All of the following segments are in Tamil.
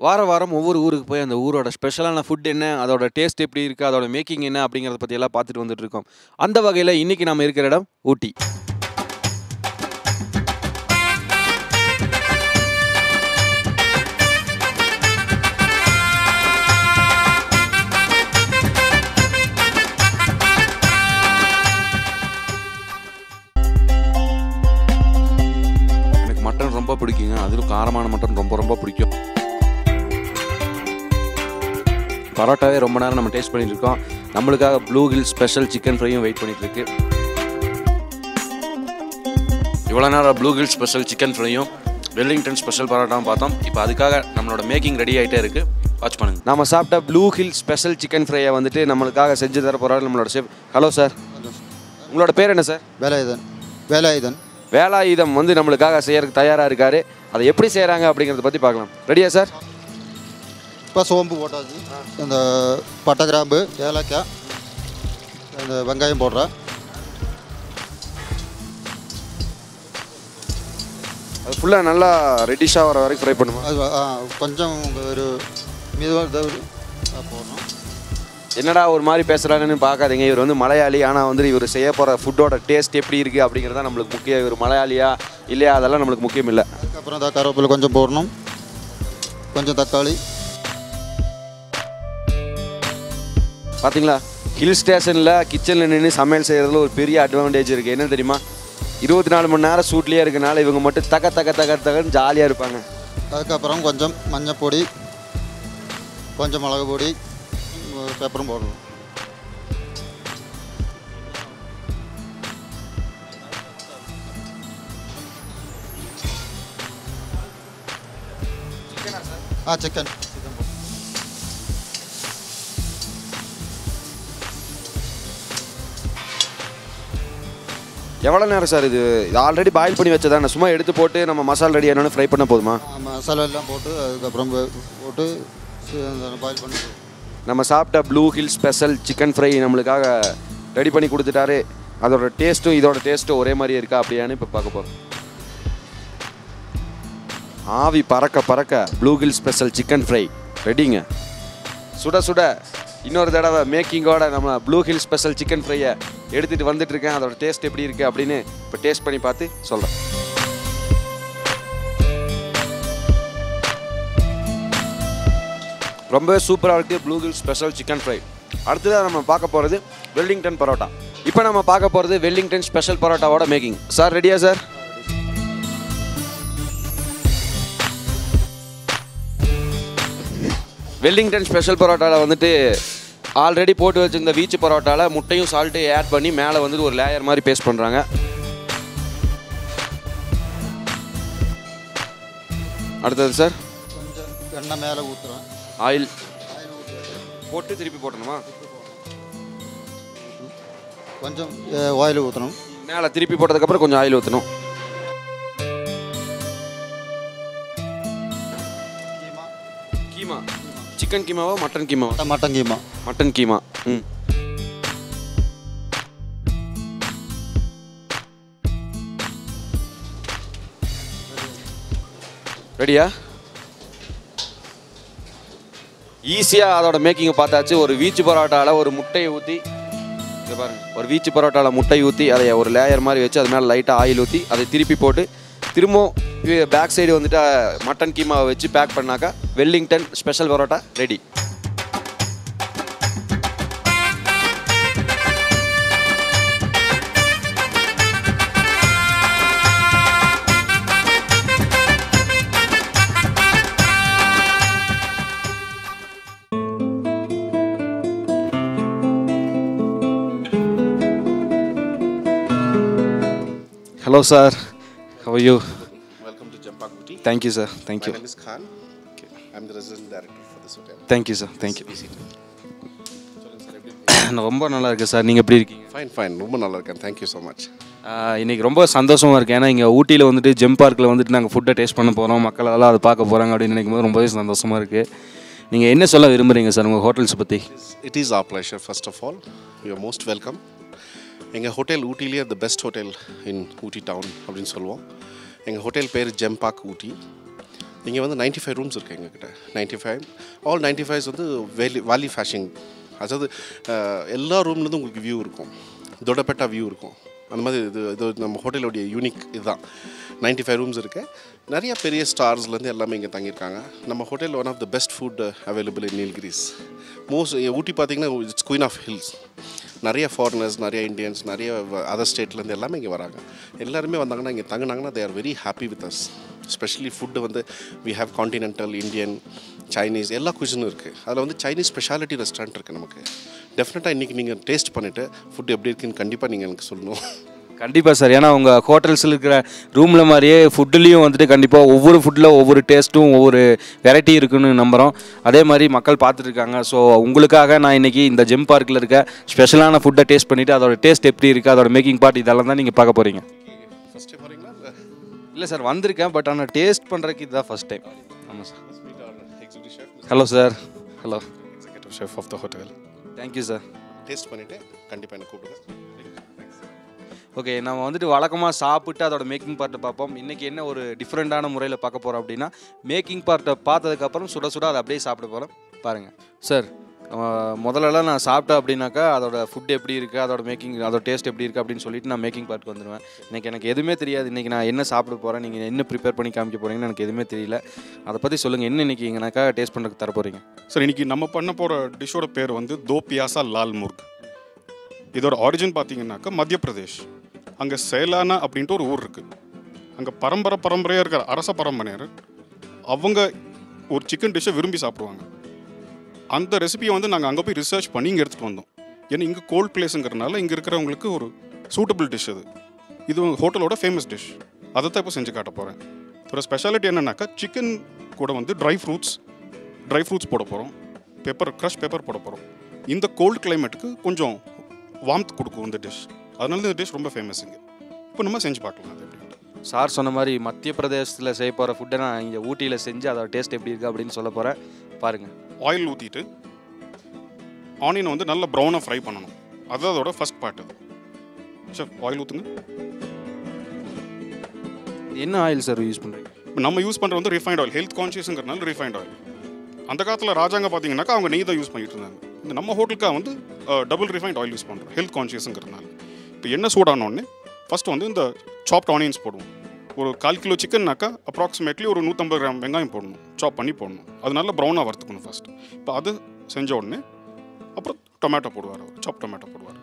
வாரம் ஒவ்வொரு ஊருக்கு போய் அந்த ஊரோட ஸ்பெஷலான ஃபுட் என்ன, அதோட டேஸ்ட் எப்படி இருக்குது, அதோட மேக்கிங் என்ன அப்படிங்கிறத பற்றியெல்லாம் பார்த்துட்டு வந்துட்டு இருக்கோம். அந்த வகையில் இன்றைக்கி நம்ம இருக்கிற இடம் ஊட்டி. எனக்கு மட்டன் ரொம்ப பிடிக்குங்க, அதிலும் காரமான மட்டன் ரொம்ப பிடிக்கும். பரோட்டாவே ரொம்ப நேரம் நம்ம டேஸ்ட் பண்ணிட்டு இருக்கோம். நம்மளுக்காக ப்ளூ ஹில் ஸ்பெஷல் சிக்கன் ஃப்ரையும் வெயிட் பண்ணிட்டு இருக்கு. இவ்வளோ நேரம் ப்ளூ ஹில் ஸ்பெஷல் சிக்கன் ஃப்ரையும் வெல்லிங்டன் ஸ்பெஷல் பரோட்டாவும் பார்த்தோம். இப்போ அதுக்காக நம்மளோட மேக்கிங் ரெடி ஆகிட்டே இருக்கு, வாட்ச் பண்ணுங்க. நம்ம சாப்பிட்ட ப்ளூ ஹில் ஸ்பெஷல் சிக்கன் ஃப்ரையை வந்துட்டு நம்மளுக்காக செஞ்சு தர போகிறாரு நம்மளோட ஷெஃப். ஹலோ சார், உங்களோட பேர் என்ன சார்? வேலாயுதம் வந்து நம்மளுக்காக செய்யறதுக்கு தயாராக இருக்காரு. அதை எப்படி செய்கிறாங்க அப்படிங்கிறத பற்றி பார்க்கலாம். ரெடியா சார்? இப்போ சோம்பு போட்டாச்சு, இந்த பட்டை கிராம்பு ஏலக்காய் இந்த வெங்காயம் போடுறேன். அது ஃபுல்லாக நல்லா ரெட்டிஷாக வர வரைக்கும் ஃப்ரை பண்ணுவோம். அது கொஞ்சம் ஒரு மிதமாக போடணும். என்னடா ஒரு மாதிரி பேசுகிறான்னு பார்க்காதீங்க. இவர் வந்து மலையாளி, ஆனால் வந்து இவர் செய்ய போகிற ஃபுட்டோட டேஸ்ட் எப்படி இருக்குது அப்படிங்கிறதான் நம்மளுக்கு முக்கியம். இவர் மலையாளியா இல்லையா அதெல்லாம் நம்மளுக்கு முக்கியம் இல்லை. அதுக்கப்புறம் இந்த கருவேப்பிலை கொஞ்சம் போடணும், கொஞ்சம் தக்காளி. பார்த்தீங்களா, ஹில் ஸ்டேஷனில் கிச்சனில் நின்று சமையல் செய்கிறதுல ஒரு பெரிய அட்வான்டேஜ் இருக்குது. என்ன தெரியுமா? 24 மணி நேரம் சூட்லேயே இருக்கனால இவங்க மட்டும் தக்கன்னு ஜாலியாக இருப்பாங்க. அதுக்கப்புறம் கொஞ்சம் மஞ்சள் பொடி, கொஞ்சம் மிளகு பொடி, பெப்பரும் போடணும். சிக்கன் எவ்வளோ நேரம் சார் இது ஆல்ரெடி பாயில் பண்ணி வச்சதானே? சும்மா எடுத்து போட்டு நம்ம மசாலா ரெடி ஆனோன்னு ஃப்ரை பண்ண போதுமா? மசாலா எல்லாம் போட்டு அதுக்கப்புறம் போட்டு பாயில் பண்ணி நம்ம சாப்பிட்ட Blue Hill special chicken fry நம்மளுக்காக ரெடி பண்ணி கொடுத்துட்டாரு. அதோட டேஸ்ட்டும் இதோட டேஸ்ட்டும் ஒரே மாதிரியே இருக்கா அப்படியான்னு இப்போ பார்க்க போகிறோம். ஆவி பறக்க Blue Hill special chicken fry ரெடிங்க. சுட இன்னொரு தடவை மேக்கிங்கோட நம்ம ப்ளூ ஹில் ஸ்பெஷல் சிக்கன் ஃப்ரையை எடுத்துகிட்டு வந்துட்டுருக்கேன். அதோட டேஸ்ட் எப்படி இருக்குது அப்படின்னு இப்போ டேஸ்ட் பண்ணி பார்த்து சொல்கிறேன். ரொம்பவே சூப்பராக இருக்குது Blue Hill special chicken fry. அடுத்ததாக நம்ம பார்க்க போகிறது வெல்லிங்டன் பரோட்டா. இப்போ நம்ம பார்க்க போகிறது வெல்லிங்டன் ஸ்பெஷல் பரோட்டாவோட மேக்கிங். சார் ரெடியா சார்? வெல்லிங்டன் ஸ்பெஷல் பரோட்டாவில் வந்துட்டு ஆல்ரெடி போட்டு வச்சுருந்த வீச்சு பரோட்டாவில் முட்டையும் சால்ட்டையும் ஆட் பண்ணி மேலே வந்துட்டு ஒரு லேயர் மாதிரி பேஸ்ட் பண்ணுறாங்க. அடுத்தது சார் கொஞ்சம் எண்ணெய் மேலே ஊற்றுறேன். ஆயில் போட்டு திருப்பி போட்டணுமா? கொஞ்சம் ஆயில் ஊற்றணும். மேலே திருப்பி போட்டதுக்கப்புறம் கொஞ்சம் ஆயில் ஊற்றணும். கீமா சிக்கன் கீமாவா மட்டன் கீமாவா? மட்டன் கீமா. ரெடியா? ஈஸியாக அதோட மேக்கிங்கை பார்த்தாச்சு. ஒரு வீச்சு பரோட்டாவில் ஒரு முட்டையை ஊற்றி, இங்கே பாருங்க, ஒரு வீச்சு பரோட்டாவில் முட்டை ஊற்றி அதை ஒரு லேயர் மாதிரி வச்சு அது மேலே லைட்டாக ஆயில் ஊற்றி அதை திருப்பி போட்டு திரும்பவும் பேக் சைடு வந்துட்டு மட்டன் கீமாவை வச்சு பேக் பண்ணாக்கா Wellington special parotta ready. Hello sir, how are you? Welcome to Gempak Ooty. Thank you sir, thank you. My name is Khan. Okay. I'm the resident director for this hotel. Thank you sir, thank you. ரொம்ப நல்லா இருக்கு சார். நீங்கள் எப்படி இருக்கீங்க? ஃபைன் ரொம்ப நல்லா இருக்கேன். Thank you so much. இன்றைக்கி ரொம்ப சந்தோஷமாக இருக்குது. ஏன்னா இங்கே ஊட்டியில் வந்துட்டு ஜெம் பார்க்கில் வந்துட்டு நாங்கள் ஃபுட்டை டேஸ்ட் பண்ண போகிறோம், மக்கள் எல்லாம் அதை பார்க்க போகிறாங்க அப்படின்னு நினைக்கும் போது ரொம்பவே சந்தோஷமாக இருக்குது. நீங்கள் என்ன சொல்ல விரும்புகிறீங்க சார் உங்கள் ஹோட்டல்ஸ் பற்றி? It is our pleasure. First of all, you are most welcome. எங்கள் ஹோட்டல் ஊட்டிலேயே the best hotel in Ooty town அப்படின்னு சொல்லுவோம். எங்கள் ஹோட்டல் பேர் ஜெம்பாக் ஊட்டி. இங்கே வந்து 95 ரூம்ஸ் இருக்குது எங்ககிட்ட. 95 ஆல் 95 வந்து வேலி ஃபேஷிங். அதாவது எல்லா ரூம்லேருந்து உங்களுக்கு வியூ இருக்கும், தொட்டபெட்டா வியூ இருக்கும். அந்த மாதிரி இது நம்ம ஹோட்டலோடைய யூனிக் இதுதான். 95 ரூம்ஸ் இருக்குது. நிறைய பெரிய ஸ்டார்ஸ்லேருந்து எல்லாமே இங்கே தங்கியிருக்காங்க. நம்ம hotel one of the best food available in Nilgiris. Ooty பார்த்திங்கன்னா இட்ஸ் குயின் ஆஃப் ஹில்ஸ். நிறைய ஃபாரினர்ஸ், நிறைய இந்தியன்ஸ், நிறைய அதர் ஸ்டேட்லேருந்து எல்லாமே இங்கே வராங்க. எல்லாருமே வந்தாங்கன்னா இங்கே தங்கினாங்கன்னா they are very happy with us. Specially food வந்து we have continental, Indian, Chinese எல்லா குசினும் இருக்குது. அதில் வந்து சைனீஸ் ஸ்பெஷாலிட்டி ரெஸ்டாரண்ட் இருக்குது நமக்கு. டெஃபினட்டாக இன்றைக்கி நீங்கள் டேஸ்ட் பண்ணிவிட்டு ஃபுட் எப்படி இருக்குன்னு கண்டிப்பாக நீங்கள் எனக்கு சொல்லணும். கண்டிப்பாக சார். ஏன்னா உங்கள் ஹோட்டல்ஸில் இருக்கிற ரூமில் மாதிரியே ஃபுட்டுலேயும் வந்துட்டு கண்டிப்பாக ஒவ்வொரு ஃபுட்டில் ஒவ்வொரு டேஸ்ட்டும் ஒவ்வொரு வெரைட்டி இருக்குன்னு நம்புகிறோம். அதே மாதிரி மக்கள் பார்த்துட்ருக்காங்க. ஸோ உங்களுக்காக நான் இன்றைக்கி இந்த ஜெம் பார்க்கில் இருக்க ஸ்பெஷலான ஃபுட்டை டேஸ்ட் பண்ணிவிட்டு அதோட டேஸ்ட் எப்படி இருக்குது, அதோட மேக்கிங் பார்ட் இதெல்லாம் தான் நீங்கள் பார்க்க போகிறீங்க. ஃபஸ்ட்டு போகிறீங்களா? இல்லை சார், வந்திருக்கேன். பட் ஆனால் டேஸ்ட் பண்ணுறதுக்கு இதுதான் ஃபஸ்ட் டைம். ஆமாம் sir. Hello sir. Hello, executive chef of the hotel. Thank you sir. Taste பண்ணிவிட்டு கண்டிப்பாக எனக்கு கூப்பிடுங்க. ஓகே, நம்ம வந்துட்டு வழக்கமாக சாப்பிட்டு அதோட மேக்கிங் பார்ட்டை பார்ப்போம். இன்றைக்கி என்ன ஒரு டிஃப்ரெண்ட்டான முறையில் பார்க்க போகிறோம் அப்படின்னா, மேக்கிங் பார்ட்டை பார்த்ததுக்கப்புறம் சுட சுட அதை அப்படியே சாப்பிட போகிறோம். பாருங்கள் சார். முதல்லலாம் நான் சாப்பிட்டேன் அப்படின்னாக்கா அதோட ஃபுட் எப்படி இருக்குது, அதோட மேக்கிங், அதோட டேஸ்ட் எப்படி இருக்குது அப்படின்னு சொல்லிட்டு நான் மேக்கிங் பார்ட்டுக்கு வந்துடுவேன். இன்றைக்கி எனக்கு எதுவுமே தெரியாது. இன்றைக்கி நான் என்ன சாப்பிட போகிறேன், நீங்கள் என்ன ப்ரிப்பேர் பண்ணி காமிக்க போகிறீங்கன்னு எனக்கு எதுவுமே தெரியல. அதை பற்றி சொல்லுங்கள். என்ன இன்றைக்கி எங்கனாக்கா டேஸ்ட் பண்ணுறதுக்கு தர போகிறீங்க? சார், இன்றைக்கி நம்ம பண்ண போகிற டிஷ்ஷோட பேர் வந்து தோ பியாசா லால் முர்க். இதோட ஆரிஜின் பார்த்தீங்கன்னாக்கா மத்திய பிரதேஷ். அங்கே சேலானா அப்படின்ட்டு ஒரு ஊர் இருக்குது. அங்கே பரம்பரையாக இருக்கிற அரச பரம்பரையர் அவங்க ஒரு சிக்கன் டிஷ்ஷை விரும்பி சாப்பிடுவாங்க. அந்த ரெசிபியை வந்து நாங்கள் அங்கே போய் ரிசர்ச் பண்ணி இங்கே எடுத்துகிட்டு வந்தோம். ஏன்னா இங்கே கோல்ட் பிளேஸுங்கிறதுனால இங்கே இருக்கிறவங்களுக்கு ஒரு சூட்டபிள் டிஷ் அது. இது ஹோட்டலோட ஃபேமஸ் டிஷ். அதை தான் இப்போ செஞ்சு காட்ட போகிறேன். இதோட ஸ்பெஷாலிட்டி என்னன்னாக்கா சிக்கன் கூட வந்து ட்ரை ஃப்ரூட்ஸ் போட போகிறோம். க்ரஷ் பெப்பர் போட போகிறோம். இந்த கோல்டு கிளைமேட்டுக்கு கொஞ்சம் வார்ம்த் கொடுக்கும் இந்த டிஷ். அதனால இந்த டிஷ் ரொம்ப ஃபேமஸ் இங்கே. இப்போ நம்ம செஞ்சு பார்க்கலாம் அது எப்படி. சார் சொன்ன மாதிரி மத்திய பிரதேசத்தில் செய்ய போகிற ஃபுட்டை நான் இங்கே ஊட்டியில் செஞ்சு அதோட டேஸ்ட் எப்படி இருக்குது அப்படின்னு சொல்ல போகிறேன். பாருங்கள். ஆயில் ஊற்றிட்டு ஆனியனை வந்து நல்லா ப்ரௌனாக ஃப்ரை பண்ணணும். அது அதோட ஃபஸ்ட் பார்ட். ஷெஃப், ஆயில் ஊற்றுங்க. என்ன ஆயில் சார் யூஸ் பண்ணுறீங்க? நம்ம யூஸ் பண்ணுறது வந்து ரிஃபைண்ட் ஆயில். ஹெல்த் கான்ஷியஸுங்கிறதுனால ரிஃபைண்ட் ஆயில். அந்த காலத்தில் ராஜாங்க பார்த்தீங்கன்னாக்கா அவங்க நெய் தான் யூஸ் பண்ணிட்டு இருந்தாங்க. இந்த நம்ம ஹோட்டலுக்காக வந்து டபுள் ரிஃபைண்ட் ஆயில் யூஸ் பண்ணுறோம், ஹெல்த் கான்ஷியஸுங்கிறதுனால. இப்போ எண்ணெய் சூடானோடனே ஃபஸ்ட்டு வந்து இந்த சாப்ட் ஆனியன்ஸ் போடுவோம். ஒரு 1/4 கிலோ சிக்கன்னாக்கா அப்ராக்சிமேட்லி ஒரு 150 கிராம் வெங்காயம் போடணும், சாப் பண்ணி போடணும். அது நல்லா ப்ரௌனாக வறுத்துக்கணும் ஃபஸ்ட். இப்போ அது செஞ்ச உடனே அப்புறம் டொமேட்டோ போடுவார், சாப் டொமேட்டோ போடுவார்.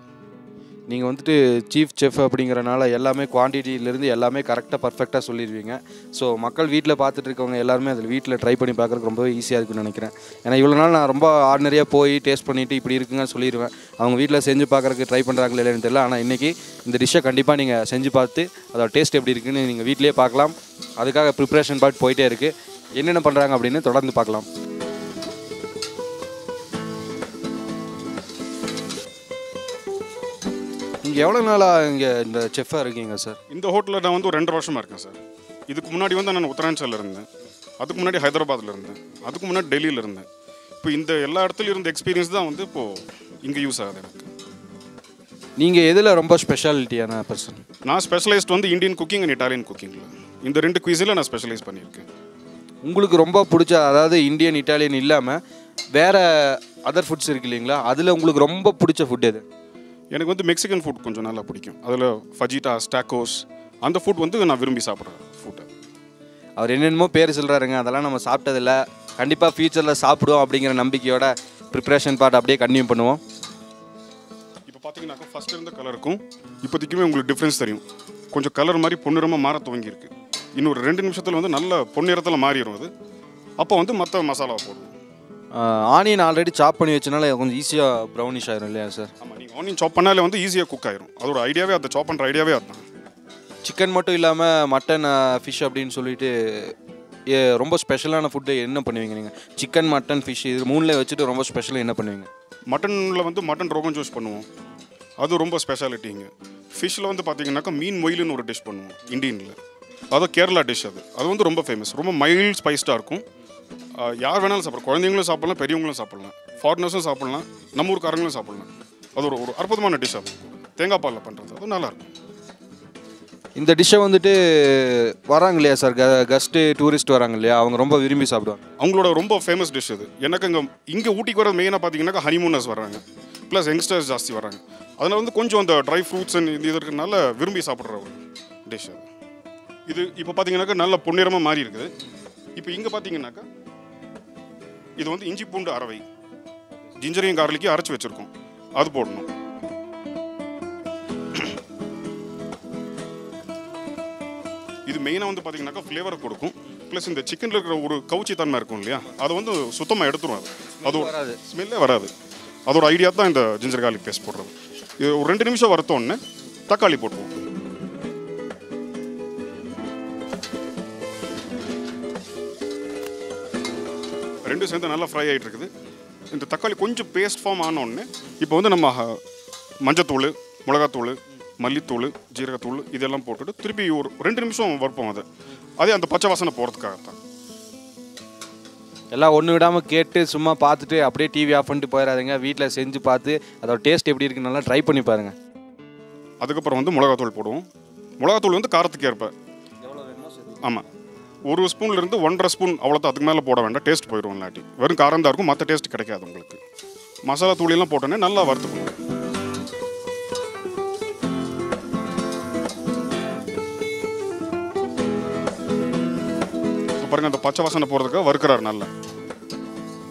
நீங்கள் வந்துட்டு சீஃப் செஃப் அப்படிங்கிறனால எல்லாமே குவான்டிட்டியிலேருந்து எல்லாமே கரெக்டாக பர்ஃபெக்டாக சொல்லிடுவீங்க. ஸோ மக்கள் வீட்டில் பார்த்துட்டு இருக்கவங்க எல்லாருமே அதில் வீட்டில் ட்ரை பண்ணி பார்க்குறதுக்கு ரொம்பவே ஈஸியாக இருக்குன்னு நினைக்கிறேன். ஏன்னா இவ்வளோ நாள் நான் ரொம்ப ஆர்டினரியாக போய் டேஸ்ட் பண்ணிவிட்டு இப்படி இருக்குங்கன்னு சொல்லிடுவேன். அவங்க வீட்டில் செஞ்சு பார்க்குறதுக்கு ட்ரை பண்ணுறாங்களே இல்லைன்னு தெரியல. ஆனால் இன்றைக்கி இந்த டிஷ்ஷை கண்டிப்பாக நீங்கள் செஞ்சு பார்த்து அதோட டேஸ்ட் எப்படி இருக்குன்னு நீங்கள் வீட்டிலேயே பார்க்கலாம். அதுக்காக ப்ரிப்ரேஷன் பார்ட் போயிட்டே இருக்குது. என்னென்ன பண்ணுறாங்க அப்படின்னு தொடர்ந்து பார்க்கலாம். நீங்கள் எவ்வளோ நாளாக இங்கே இந்த செஃப்பாக இருக்கீங்க சார்? இந்த ஹோட்டலில் நான் வந்து ஒரு 2 வருஷமாக இருக்கேன் சார். இதுக்கு முன்னாடி வந்து நான் உத்தராஞ்சலில் இருந்தேன். அதுக்கு முன்னாடி ஹைதராபாத்தில் இருந்தேன். அதுக்கு முன்னாடி டெல்லியில் இருந்தேன். இப்போ இந்த எல்லா இடத்துலையும் இருந்த எக்ஸ்பீரியன்ஸ் தான் வந்து இப்போது இங்கே யூஸ் ஆகுது எனக்கு. நீங்கள் எதில் ரொம்ப ஸ்பெஷாலிட்டியான பர்சன்? நான் ஸ்பெஷலைஸ்ட் வந்து இந்தியன் குக்கிங் அண்ட் இட்டாலியன் குக்கிங்கில். இந்த 2 குயிஸில் நான் ஸ்பெஷலைஸ் பண்ணியிருக்கேன். உங்களுக்கு ரொம்ப பிடிச்ச, அதாவது இந்தியன் இட்டாலியன் இல்லாமல் வேறு அதர் ஃபுட்ஸ் இருக்கு இல்லைங்களா, அதில் உங்களுக்கு ரொம்ப பிடிச்ச ஃபுட் எது? எனக்கு வந்து மெக்சிகன் ஃபுட் கொஞ்சம் நல்லா பிடிக்கும். அதில் ஃபஜிட்டாஸ், டாக்கோஸ், அந்த ஃபுட் வந்து நான் விரும்பி சாப்பிட்றேன் ஃபுட்டை. அவர் என்னென்னமோ பேர் சொல்கிறாருங்க, அதெல்லாம் நம்ம சாப்பிட்டதில்ல. கண்டிப்பாக ஃபியூச்சரில் சாப்பிடுவோம் அப்படிங்கிற நம்பிக்கையோட ப்ரிப்ரேஷன் பார்ட் அப்படியே கன்டினியூ பண்ணுவோம். இப்போ பார்த்தீங்கன்னாக்கா ஃபஸ்ட்டு இருந்த கலருக்கும் இப்போதைக்குமே உங்களுக்கு டிஃப்ரென்ஸ் தெரியும். கொஞ்சம் கலர் மாதிரி பொன்னிறமாக மாற துவங்கியிருக்கு. இன்னொரு 2 நிமிஷத்தில் வந்து நல்ல பொன்னிறத்தில் மாறிடும் அது. அப்போ வந்து மற்ற மசாலாவை போடுவோம். ஆனியன் ஆல்ரெடி சாப் பண்ணி வச்சனால கொஞ்சம் ஈஸியாக ப்ரௌனிஷ் ஆயிரும் இல்லையா சார்? ஆமாம், நீங்கள் ஆனியன் சாப் பண்ணாலே வந்து ஈஸியாக குக் ஆயிரும். அதோட ஐடியாவே அதை சாப் பண்ணுற ஐடியாவே அதுதான். சிக்கன் மட்டும் இல்லாமல் மட்டன், ஃபிஷ் அப்படின்னு சொல்லிட்டு ரொம்ப ஸ்பெஷலான ஃபுட்டு என்ன பண்ணுவீங்க நீங்கள்? சிக்கன், மட்டன், ஃபிஷ் இது 3ல வச்சுட்டு ரொம்ப ஸ்பெஷலாக என்ன பண்ணுவீங்க? மட்டனில் வந்து மட்டன் ரோகன் ஜோஷ் பண்ணுவோம். அது ரொம்ப ஸ்பெஷாலிட்டிங்க. ஃபிஷ்ஷில் வந்து பார்த்தீங்கன்னாக்கா மீன் மொயிலுன்னு ஒரு டிஷ் பண்ணுவோம் இந்தியனில். அது கேரளா டிஷ். அது வந்து ரொம்ப ஃபேமஸ். ரொம்ப மைல்ட் ஸ்பைஸ்டாக இருக்கும். யார் வேணாலும் சாப்பிடலாம். குழந்தைங்களும் சாப்பிட்லாம், பெரியவங்களும் சாப்பிட்லாம், ஃபாரினர்ஸும் சாப்பிட்லாம், நம்ம ஊருக்காரங்களும் சாப்பிட்லாம். அது ஒரு அற்புதமான டிஷ். அது தேங்காய் பாலில் பண்ணுறது அது நல்லாயிருக்கும். இந்த டிஷ்ஷை வந்துட்டு வராங்க இல்லையா சார், கெஸ்ட்டு டூரிஸ்ட் வராங்க இல்லையா, அவங்க ரொம்ப விரும்பி சாப்பிடுவாங்க. அவங்களோட ரொம்ப ஃபேமஸ் டிஷ் இது. எனக்கு இங்கே ஊட்டிக்கு வர மெயினாக பார்த்தீங்கன்னாக்கா ஹனிமூனர்ஸ் வர்றாங்க, ப்ளஸ் யங்ஸ்டர்ஸ் ஜாஸ்தி வராங்க. அதனால் வந்து கொஞ்சம் அந்த ட்ரை ஃப்ரூட்ஸ் இது இருக்கிறதுனால விரும்பி சாப்பிட்ற ஒரு டிஷ் அது. இது இப்போ பார்த்தீங்கன்னாக்கா நல்ல பொன்னிறமாக மாறி இருக்குது. இப்போ இங்கே பார்த்தீங்கன்னாக்கா இது வந்து இஞ்சி பூண்டு அரவை, ஜிஞ்சரையும் கார்லிக்கையும் அரைச்சி வச்சுருக்கோம், அது போடணும். இது மெயினாக வந்து பார்த்தீங்கன்னாக்கா ஃப்ளேவரை கொடுக்கும், ப்ளஸ் இந்த சிக்கனில் இருக்கிற ஒரு கவுச்சி தன்மை இருக்கும் இல்லையா, அதை வந்து சுத்தமாக எடுத்துரும். அது ஒரு ஸ்மெல்லே வராது. அதோட ஐடியா தான் இந்த ஜிஞ்சர் கார்லிக் பேஸ்ட் போடுறது. இது ஒரு 2 நிமிஷம் வறுத்தோடனே தக்காளி போட்டுருவோம். ரெண்டும் சேர்ந்து நல்லா ஃப்ரை ஆகிட்டு இருக்குது. இந்த தக்காளி கொஞ்சம் பேஸ்ட் ஃபார்ம் ஆனோடனே இப்போ வந்து நம்ம மஞ்சத்தூள், மிளகாத்தூள், மல்லித்தூள், ஜீரகத்தூள் இதெல்லாம் போட்டுட்டு திருப்பி ஒரு 2 நிமிஷம் வறுப்போம். அதே அந்த பச்சை வாசனை போகிறதுக்காகத்தான். எல்லாம் ஒன்று விடாமல் கேட்டு சும்மா பார்த்துட்டு அப்படியே டிவி ஆஃப் பண்ணிட்டு போயிடாதுங்க. வீட்டில் செஞ்சு பார்த்து அதோட டேஸ்ட் எப்படி இருக்குன்னு நல்லா ட்ரை பண்ணி பாருங்கள். அதுக்கப்புறம் வந்து மிளகாத்தூள் போடுவோம். மிளகாத்தூள் வந்து காரத்துக்கு ஏற்ப. ஆமாம், 1 ஸ்பூன்லேருந்து 1.5 ஸ்பூன் அவ்வளோதான், அதுக்கு மேலே போட வேண்டாம், டேஸ்ட் போயிடும். இல்லாட்டி வெறும் காரம் தான் இருக்கும், மற்ற டேஸ்ட் கிடைக்காது உங்களுக்கு. மசாலா தூளெல்லாம் போட்டோன்னே நல்லா வறுத்துக்கணும். பாருங்க, அந்த பச்சை வாசனை போகிறதுக்காக வறுக்கிறாரு நல்லா.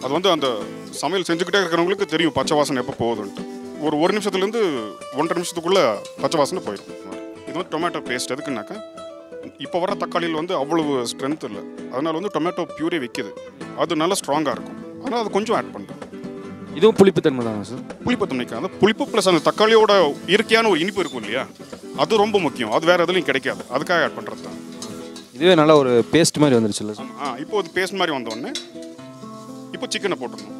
அது வந்து அந்த சமையல் செஞ்சுக்கிட்டே இருக்கிறவங்களுக்கு தெரியும் பச்சை வாசனை எப்போ போகுதுன்ட்டு. ஒரு நிமிஷத்துலேருந்து 1.5 நிமிஷத்துக்குள்ளே பச்சை வாசனை போயிடும். இது வந்து டொமேட்டோ பேஸ்ட். எதுக்குன்னாக்கா இப்போ வர தக்காளியில் வந்து அவ்வளவு ஸ்ட்ரென்த் இல்லை, அதனால் வந்து டொமேட்டோ பியூரே விற்கிது, அது நல்லா ஸ்ட்ராங்காக இருக்கும். அதனால் அது கொஞ்சம் ஆட் பண்ணுறோம். இதுவும் புளிப்புத்தன்மை தானே சார்? புளிப்புத்தன்மைக்கு அந்த புளிப்பு ப்ளஸ் அந்த தக்காளியோட இயற்கையான ஒரு இனிப்பு இருக்கும் இல்லையா, அது ரொம்ப முக்கியம். அது வேறு எதுலையும் கிடைக்காது, அதுக்காக ஆட் பண்ணுறது தான். இதுவே நல்லா ஒரு பேஸ்ட் மாதிரி வந்துருச்சு இல்லை சார்? இப்போ அது பேஸ்ட் மாதிரி வந்தோடனே இப்போ சிக்கனை போட்டுருணும்.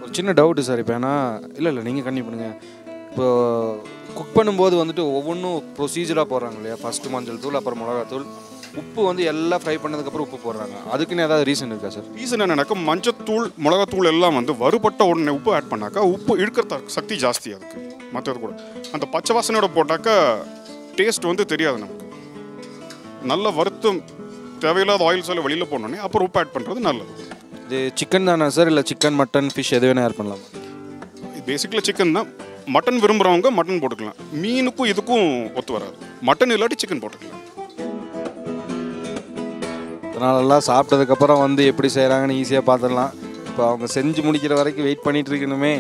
ஒரு சின்ன டவுட்டு சார். இப்போ ஏன்னா இல்லை நீங்கள் கண்டிப்பாக பண்ணுங்கள். இப்போ குக் பண்ணும்போது வந்துட்டு ஒவ்வொன்றும் ப்ரொசீஜராக போடுறாங்க இல்லையா, ஃபஸ்ட்டு மஞ்சள் தூள், அப்புறம் மிளகாத்தூள், உப்பு வந்து எல்லாம் ஃப்ரை பண்ணதுக்கப்புறம் உப்பு போடுறாங்க. அதுக்குன்னு ஏதாவது ரீசன் இருக்கா சார்? ரீசன் என்னன்னாக்கா மஞ்சத்தூள், மிளகாத்தூள் எல்லாம் வந்து வறுபட்ட உடனே உப்பு ஆட் பண்ணாக்கா உப்பு இழுக்கிற சக்தி ஜாஸ்தி அதுக்கு. மற்றது கூட அந்த பச்சை வாசனையோட போட்டாக்கா டேஸ்ட் வந்து தெரியாது நமக்கு. நல்ல வறுத்து தேவையில்லாத ஆயில்ஸ் எல்லாம் வெளியில் போனோடனே அப்புறம் உப்பு ஆட் பண்ணுறது நல்லது. இது சிக்கன் தானே சார், இல்லை சிக்கன், மட்டன், ஃபிஷ் எது வேணால் ஆட் பண்ணலாம்? இது பேசிக்கலாக சிக்கன் தான். மட்டன் விரும்புகிறவங்க மட்டன் போட்டுக்கலாம். மீனுக்கும் இதுக்கும் ஒத்து வராது. மட்டன் இல்லாட்டி சிக்கன் போட்டுக்கலாம். அதனாலலாம் சாப்பிட்டதுக்கப்புறம் வந்து எப்படி செய்கிறாங்கன்னு ஈஸியாக பார்த்துடலாம். இப்போ அவங்க செஞ்சு முடிக்கிற வரைக்கும் வெயிட் பண்ணிகிட்டு இருக்கணுமே.